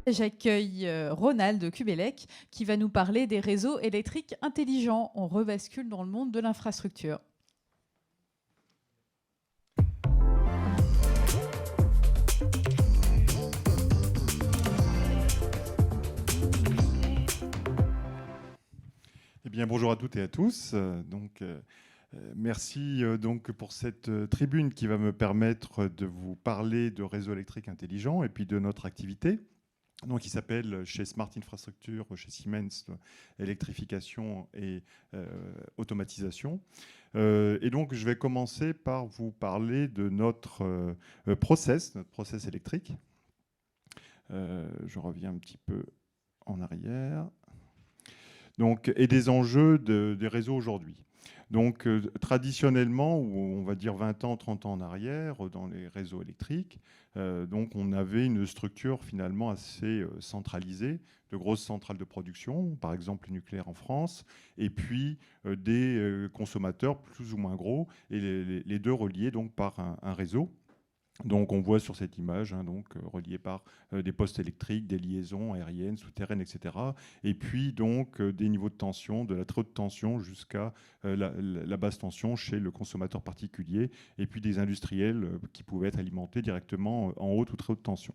J'accueille Ronald de Cubelec qui va nous parler des réseaux électriques intelligents. On rebascule dans le monde de l'infrastructure. Eh bien, bonjour à toutes et à tous. Merci donc pour cette tribune qui va me permettre de vous parler de réseaux électriques intelligents et puis de notre activité. Donc, qui s'appelle chez Smart Infrastructure, chez Siemens, électrification et automatisation. Et donc, je vais commencer par vous parler de notre process électrique. Je reviens un petit peu en arrière. Donc, et des enjeux des réseaux aujourd'hui. Donc, traditionnellement, ou on va dire 20 ans, 30 ans en arrière, dans les réseaux électriques, donc on avait une structure finalement assez centralisée, de grosses centrales de production, par exemple le nucléaire en France, et puis des consommateurs plus ou moins gros, et les deux reliés donc par un réseau. Donc on voit sur cette image, relié par des postes électriques, des liaisons aériennes, souterraines, etc. Et puis donc des niveaux de tension, de la très haute tension jusqu'à la basse tension chez le consommateur particulier, et puis des industriels qui pouvaient être alimentés directement en haute ou très haute tension.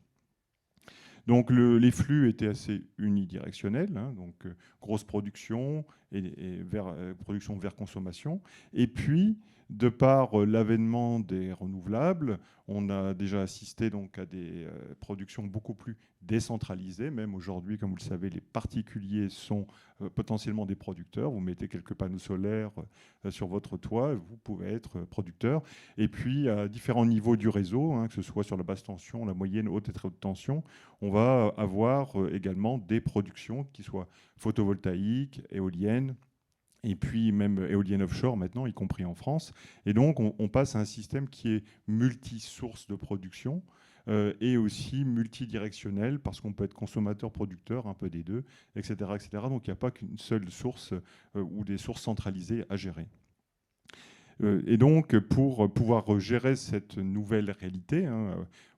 Donc les flux étaient assez unidirectionnels, grosse production et production vers consommation. Et puis, de par l'avènement des renouvelables, on a déjà assisté donc à des productions beaucoup plus décentralisées. Même aujourd'hui, comme vous le savez, les particuliers sont potentiellement des producteurs. Vous mettez quelques panneaux solaires sur votre toit, vous pouvez être producteur. Et puis, à différents niveaux du réseau, que ce soit sur la basse tension, la moyenne, haute et très haute tension, on va avoir également des productions qui soient photovoltaïques, éoliennes, et puis même éoliennes offshore maintenant, y compris en France. Et donc, on passe à un système qui est multi-source de production et aussi multidirectionnel, parce qu'on peut être consommateur-producteur, un peu des deux, etc. etc. Donc, il n'y a pas qu'une seule source ou des sources centralisées à gérer. Et donc, pour pouvoir gérer cette nouvelle réalité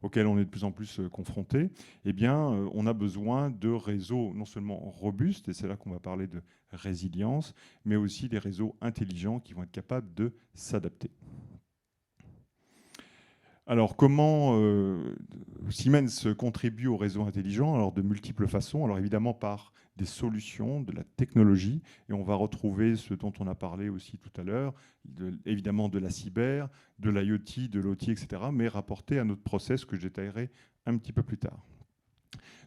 auquel on est de plus en plus confronté, eh bien, on a besoin de réseaux non seulement robustes, et c'est là qu'on va parler de résilience, mais aussi des réseaux intelligents qui vont être capables de s'adapter. Alors, comment Siemens contribue au réseau intelligent? Alors, de multiples façons. Alors, évidemment, par des solutions, de la technologie, et on va retrouver ce dont on a parlé aussi tout à l'heure, évidemment de la cyber, de l'IoT, de l'OT, etc., mais rapporté à notre process que je détaillerai un petit peu plus tard.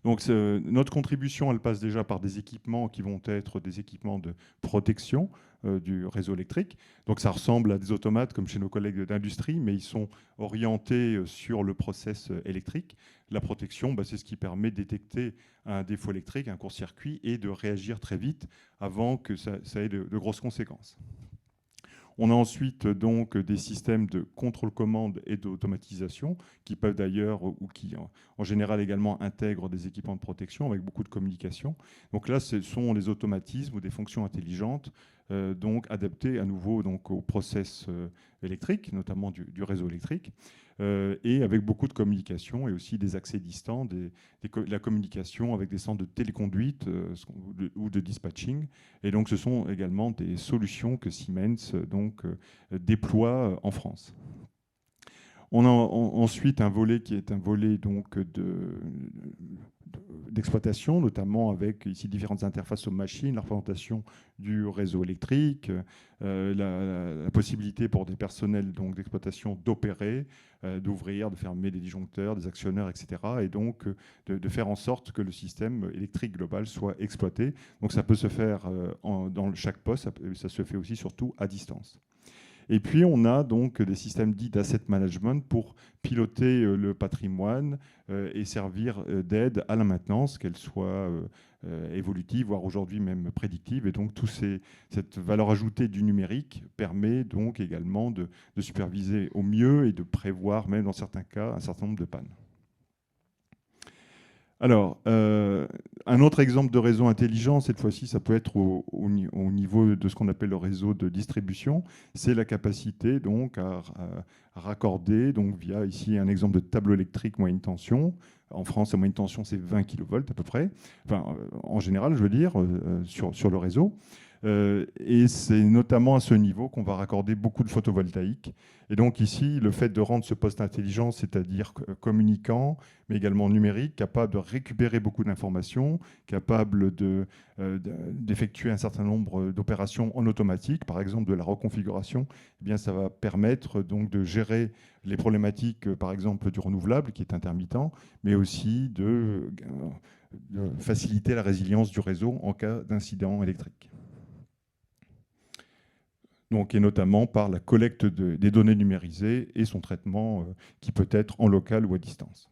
Donc notre contribution, elle passe déjà par des équipements qui vont être des équipements de protection du réseau électrique. Donc ça ressemble à des automates comme chez nos collègues d'industrie, mais ils sont orientés sur le process électrique. La protection, c'est ce qui permet de détecter un défaut électrique, un court-circuit, et de réagir très vite avant que ça ait de grosses conséquences. On a ensuite donc des systèmes de contrôle-commande et d'automatisation qui peuvent d'ailleurs, ou qui en général également intègrent des équipements de protection avec beaucoup de communication. Donc là, ce sont des automatismes ou des fonctions intelligentes donc adaptées à nouveau donc, au process électrique, notamment du réseau électrique, et avec beaucoup de communication et aussi des accès distants, la communication avec des centres de téléconduite ou de dispatching. Et donc, ce sont également des solutions que Siemens déploie en France. On a ensuite un volet qui est un volet donc d'exploitation, notamment avec ici différentes interfaces aux machines, la représentation du réseau électrique, la possibilité pour des personnels d'exploitation d'opérer, d'ouvrir, de fermer des disjoncteurs, des actionneurs, etc. Et donc de faire en sorte que le système électrique global soit exploité. Donc ça peut se faire dans chaque poste, ça se fait aussi surtout à distance. Et puis, on a donc des systèmes dits d'asset management pour piloter le patrimoine et servir d'aide à la maintenance, qu'elle soit évolutive, voire aujourd'hui même prédictive. Et donc, cette valeur ajoutée du numérique permet donc également de superviser au mieux et de prévoir, même dans certains cas, un certain nombre de pannes. Alors, un autre exemple de réseau intelligent, cette fois-ci, ça peut être au niveau de ce qu'on appelle le réseau de distribution. C'est la capacité donc à raccorder, donc via ici un exemple de tableau électrique moyenne tension. En France, la moyenne tension, c'est 20 kV à peu près. Enfin, en général, je veux dire, sur le réseau. Et c'est notamment à ce niveau qu'on va raccorder beaucoup de photovoltaïque. Et donc ici, le fait de rendre ce poste intelligent, c'est-à-dire communicant, mais également numérique, capable de récupérer beaucoup d'informations, capable d'effectuer un certain nombre d'opérations en automatique, par exemple de la reconfiguration, eh bien, ça va permettre donc de gérer les problématiques, par exemple, du renouvelable, qui est intermittent, mais aussi de faciliter la résilience du réseau en cas d'incident électrique. Donc, et notamment par la collecte des données numérisées et son traitement qui peut être en local ou à distance.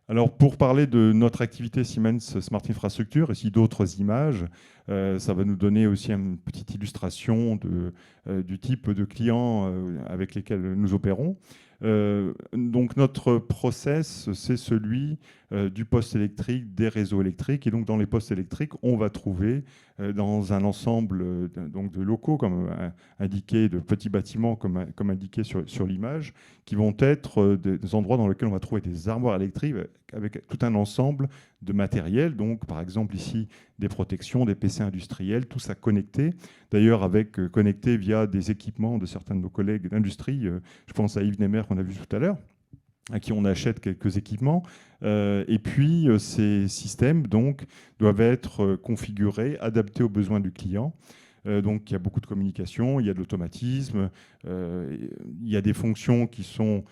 Alors, pour parler de notre activité Siemens Smart Infrastructure, ici d'autres images, ça va nous donner aussi une petite illustration du type de clients avec lesquels nous opérons. Donc notre process, c'est celui du poste électrique, des réseaux électriques. Et donc dans les postes électriques, on va trouver dans un ensemble donc de locaux, comme indiqué, de petits bâtiments, comme indiqué sur l'image, qui vont être des endroits dans lesquels on va trouver des armoires électriques avec tout un ensemble de matériel. Donc par exemple ici, des protections, des PC industriels, tout ça connecté. D'ailleurs, connecté via des équipements de certains de nos collègues d'industrie. Je pense à Yves Nemer qu'on a vu tout à l'heure, à qui on achète quelques équipements. Et puis, ces systèmes donc, doivent être configurés, adaptés aux besoins du client. Donc, il y a beaucoup de communication, il y a de l'automatisme, il y a des fonctions qui sont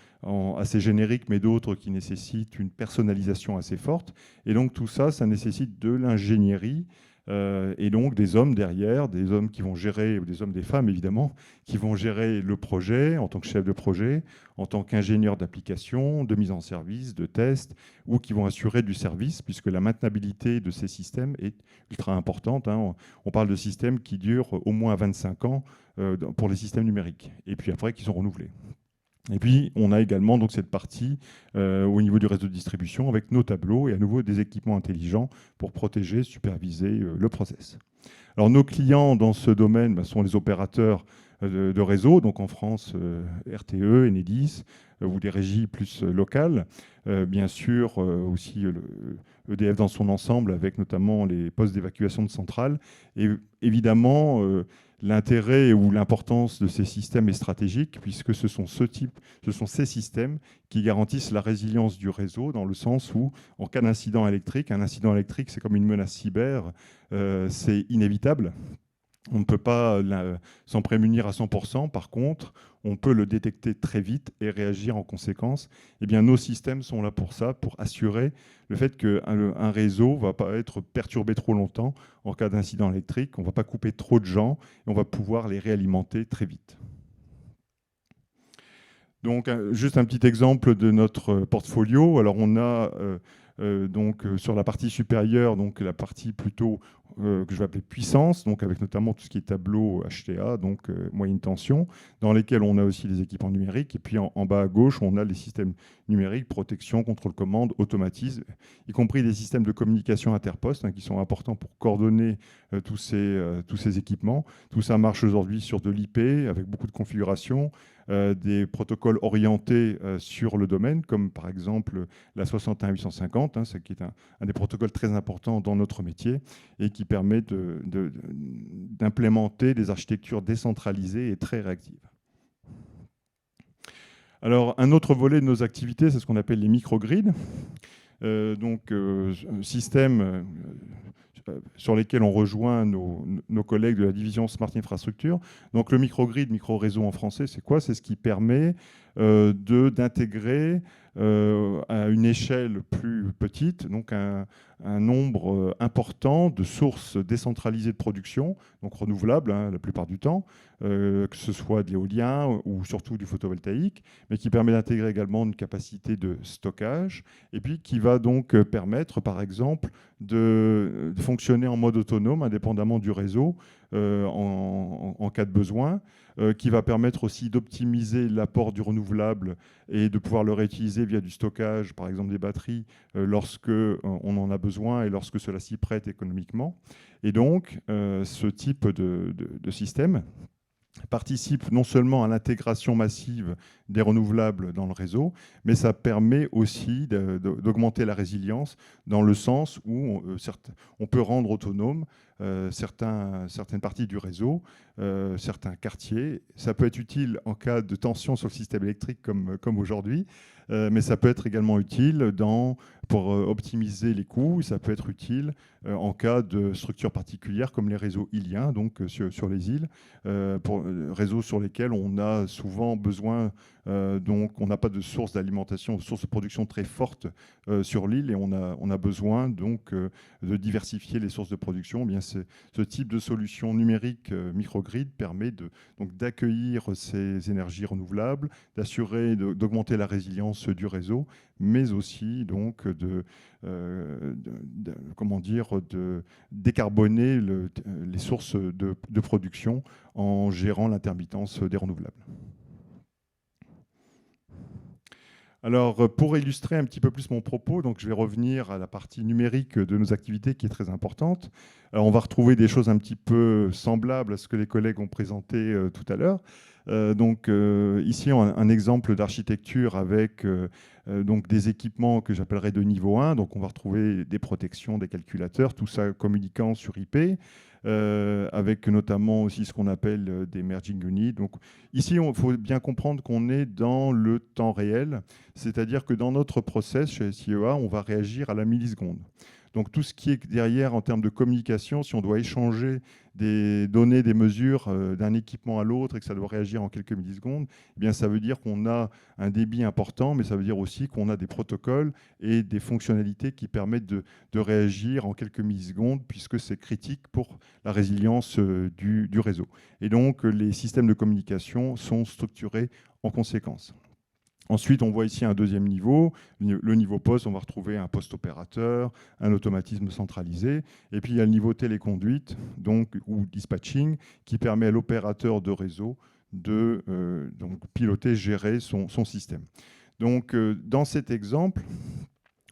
assez génériques, mais d'autres qui nécessitent une personnalisation assez forte. Et donc, tout ça, ça nécessite de l'ingénierie et donc des hommes derrière, des hommes qui vont gérer, ou des hommes, des femmes évidemment, qui vont gérer le projet en tant que chef de projet, en tant qu'ingénieur d'application, de mise en service, de test, ou qui vont assurer du service, puisque la maintenabilité de ces systèmes est ultra importante. On parle de systèmes qui durent au moins 25 ans pour les systèmes numériques, et puis après qui sont renouvelés. Et puis, on a également donc, cette partie au niveau du réseau de distribution avec nos tableaux et à nouveau des équipements intelligents pour protéger, superviser le process. Alors, nos clients dans ce domaine sont les opérateurs de réseau, donc en France, RTE, Enedis, ou des régies plus locales. Bien sûr, aussi EDF dans son ensemble, avec notamment les postes d'évacuation de centrales. Et évidemment, l'intérêt ou l'importance de ces systèmes est stratégique, puisque ce sont ces systèmes qui garantissent la résilience du réseau, dans le sens où, en cas d'incident électrique, un incident électrique, c'est comme une menace cyber, c'est inévitable. On ne peut pas s'en prémunir à 100%. Par contre, on peut le détecter très vite et réagir en conséquence. Eh bien, nos systèmes sont là pour ça, pour assurer le fait qu'un réseau ne va pas être perturbé trop longtemps en cas d'incident électrique. On ne va pas couper trop de gens et on va pouvoir les réalimenter très vite. Donc, juste un petit exemple de notre portfolio. Alors, on a donc, sur la partie supérieure, donc la partie plutôt que je vais appeler puissance, donc avec notamment tout ce qui est tableau HTA, donc moyenne tension, dans lesquels on a aussi les équipements numériques. Et puis en bas à gauche, on a les systèmes numériques, protection, contrôle-commande, automatisme, y compris des systèmes de communication interpostes qui sont importants pour coordonner tous ces équipements. Tout ça marche aujourd'hui sur de l'IP avec beaucoup de configurations. Des protocoles orientés sur le domaine, comme par exemple la 61850, ce qui est un des protocoles très importants dans notre métier et qui permet d'implémenter des architectures décentralisées et très réactives. Alors, un autre volet de nos activités, c'est ce qu'on appelle les microgrids. Systèmes sur lesquels on rejoint nos collègues de la division Smart Infrastructure. Donc le microgrid, micro-réseau en français, c'est quoi? C'est ce qui permet d'intégrer à une échelle plus petite, donc un nombre important de sources décentralisées de production, donc renouvelables la plupart du temps, que ce soit de l'éolien ou surtout du photovoltaïque, mais qui permet d'intégrer également une capacité de stockage, et puis qui va donc permettre, par exemple, de fonctionner en mode autonome, indépendamment du réseau, en cas de besoin, qui va permettre aussi d'optimiser l'apport du renouvelable et de pouvoir le réutiliser via du stockage, par exemple des batteries, lorsque on en a besoin et lorsque cela s'y prête économiquement. Et donc, ce type de système participe non seulement à l'intégration massive des renouvelables dans le réseau, mais ça permet aussi d'augmenter la résilience dans le sens où on peut rendre autonome certaines parties du réseau, certains quartiers. Ça peut être utile en cas de tension sur le système électrique comme aujourd'hui, mais ça peut être également utile pour optimiser les coûts. Ça peut être utile en cas de structures particulières comme les réseaux îliens, donc sur les îles, réseaux sur lesquels on a souvent besoin, donc on n'a pas de source d'alimentation, de source de production très forte sur l'île, et on a besoin donc de diversifier les sources de production. Eh bien, ce type de solution numérique microgrid permet donc d'accueillir ces énergies renouvelables, d'assurer, d'augmenter la résilience du réseau, mais aussi donc comment dire, de décarboner les sources de production en gérant l'intermittence des renouvelables. Alors, pour illustrer un petit peu plus mon propos, donc je vais revenir à la partie numérique de nos activités qui est très importante. Alors, on va retrouver des choses un petit peu semblables à ce que les collègues ont présenté tout à l'heure. Ici, un exemple d'architecture avec donc des équipements que j'appellerais de niveau 1. Donc, on va retrouver des protections, des calculateurs, tout ça communiquant sur IP. Avec notamment aussi ce qu'on appelle des merging units. Donc ici, il faut bien comprendre qu'on est dans le temps réel, c'est-à-dire que dans notre process chez SIEA, on va réagir à la milliseconde. Donc tout ce qui est derrière en termes de communication, si on doit échanger des données, des mesures d'un équipement à l'autre et que ça doit réagir en quelques millisecondes, eh bien ça veut dire qu'on a un débit important, mais ça veut dire aussi qu'on a des protocoles et des fonctionnalités qui permettent de réagir en quelques millisecondes, puisque c'est critique pour la résilience du réseau. Et donc les systèmes de communication sont structurés en conséquence. Ensuite, on voit ici un deuxième niveau, le niveau poste. On va retrouver un poste opérateur, un automatisme centralisé. Et puis, il y a le niveau téléconduite ou dispatching qui permet à l'opérateur de réseau de piloter, gérer son système. Donc, dans cet exemple,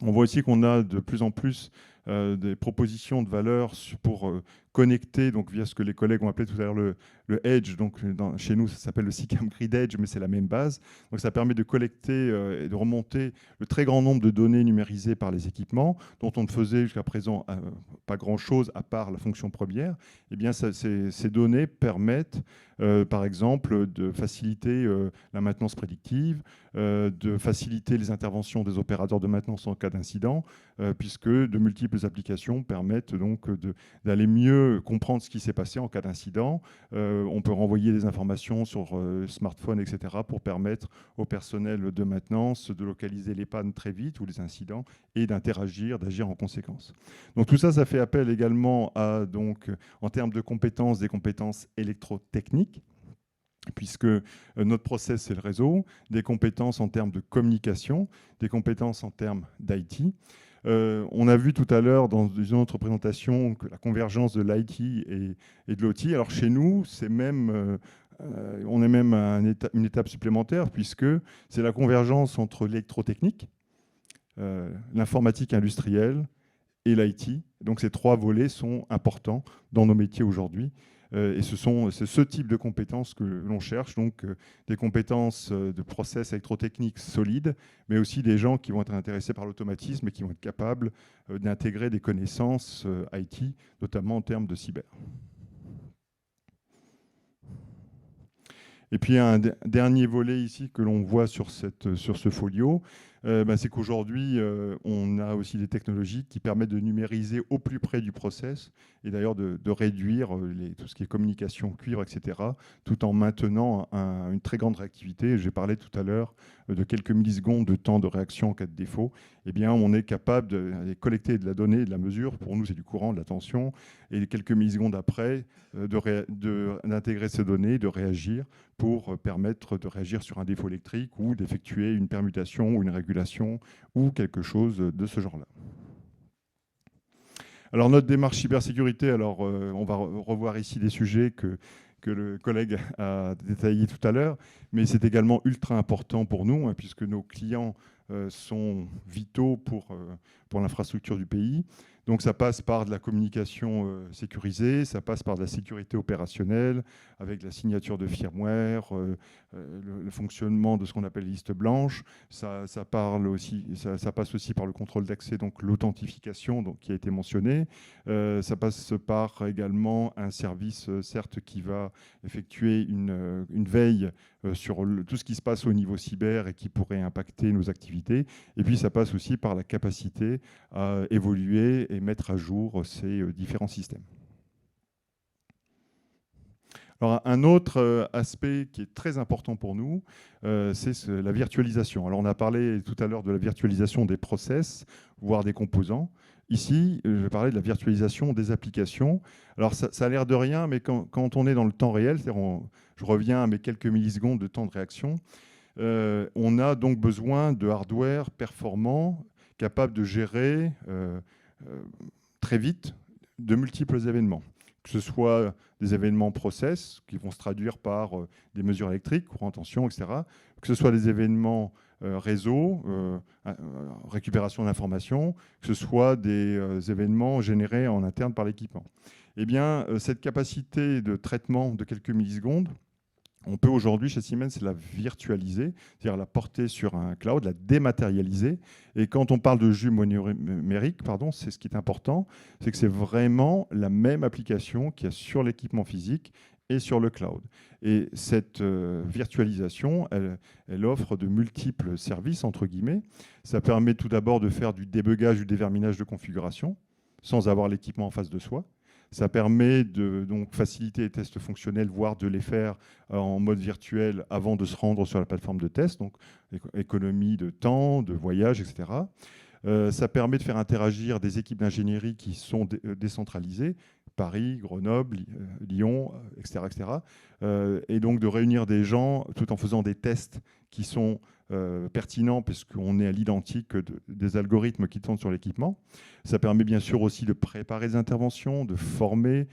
on voit aussi qu'on a de plus en plus des propositions de valeur pour connecter, donc via ce que les collègues ont appelé tout à l'heure le Edge. Donc chez nous, ça s'appelle le SICAM Grid Edge, mais c'est la même base. Donc ça permet de collecter et de remonter le très grand nombre de données numérisées par les équipements, dont on ne faisait jusqu'à présent pas grand-chose à part la fonction première. Eh bien, ces données permettent, par exemple, de faciliter la maintenance prédictive, de faciliter les interventions des opérateurs de maintenance en cas d'incident, puisque de multiples applications permettent donc d'aller mieux comprendre ce qui s'est passé en cas d'incident. On peut renvoyer des informations sur smartphone, etc., pour permettre au personnel de maintenance de localiser les pannes très vite ou les incidents et d'interagir, d'agir en conséquence. Donc tout ça, ça fait appel également à, donc, en termes de compétences, des compétences électrotechniques, puisque notre process, c'est le réseau, des compétences en termes de communication, des compétences en termes d'IT. On a vu tout à l'heure dans une autre présentation que la convergence de l'IT et de l'OT. Alors chez nous, on est même à une étape supplémentaire, puisque c'est la convergence entre l'électrotechnique, l'informatique industrielle et l'IT. Donc ces trois volets sont importants dans nos métiers aujourd'hui. Et c'est ce type de compétences que l'on cherche, donc des compétences de process électrotechniques solides, mais aussi des gens qui vont être intéressés par l'automatisme et qui vont être capables d'intégrer des connaissances IT, notamment en termes de cyber. Et puis un dernier volet ici que l'on voit sur ce folio, c'est qu'aujourd'hui, on a aussi des technologies qui permettent de numériser au plus près du process et d'ailleurs de réduire tout ce qui est communication, cuivre, etc., tout en maintenant une très grande réactivité. J'ai parlé tout à l'heure de quelques millisecondes de temps de réaction en cas de défaut. Eh bien, on est capable de collecter de la donnée, de la mesure. Pour nous, c'est du courant, de la tension. Et quelques millisecondes après, d'intégrer ces données, de réagir pour permettre de réagir sur un défaut électrique ou d'effectuer une permutation ou une régulation ou quelque chose de ce genre-là. Alors notre démarche cybersécurité, alors on va revoir ici des sujets que le collègue a détaillés tout à l'heure, mais c'est également ultra important pour nous, hein, puisque nos clients sont vitaux pour l'infrastructure du pays. Donc ça passe par de la communication sécurisée, ça passe par de la sécurité opérationnelle, avec la signature de firmware, le fonctionnement de ce qu'on appelle liste blanche. Ça passe aussi par le contrôle d'accès, donc l'authentification qui a été mentionnée. Ça passe par également un service, certes, qui va effectuer une veille sur tout ce qui se passe au niveau cyber et qui pourrait impacter nos activités. Et puis ça passe aussi par la capacité à évoluer et mettre à jour ces différents systèmes. Alors, un autre aspect qui est très important pour nous, c'est la virtualisation. Alors, on a parlé tout à l'heure de la virtualisation des process, voire des composants. Ici, je vais parler de la virtualisation des applications. Alors, ça a l'air de rien, mais quand on est dans le temps réel, je reviens à mes quelques millisecondes de temps de réaction, on a donc besoin de hardware performant, capable de gérer très vite de multiples événements, que ce soit des événements process qui vont se traduire par des mesures électriques, courant tension, etc., que ce soit des événements réseau, récupération d'informations, que ce soit des événements générés en interne par l'équipement. Eh bien, cette capacité de traitement de quelques millisecondes, on peut aujourd'hui, chez Siemens, la virtualiser, c'est-à-dire la porter sur un cloud, la dématérialiser. Et quand on parle de jus numérique, c'est ce qui est important, c'est que c'est vraiment la même application qu'il y a sur l'équipement physique et sur le cloud. Et cette virtualisation, elle offre de multiples services, entre guillemets. Ça permet tout d'abord de faire du débugage, du déverminage de configuration, sans avoir l'équipement en face de soi. Ça permet de donc, faciliter les tests fonctionnels, voire de les faire en mode virtuel avant de se rendre sur la plateforme de test, donc économie de temps, de voyage, etc. Ça permet de faire interagir des équipes d'ingénierie qui sont décentralisées, Paris, Grenoble, Lyon, etc. Et donc de réunir des gens tout en faisant des tests qui sont pertinents puisqu'on est à l'identique des algorithmes qui tournent sur l'équipement. Ça permet bien sûr aussi de préparer des interventions, de former,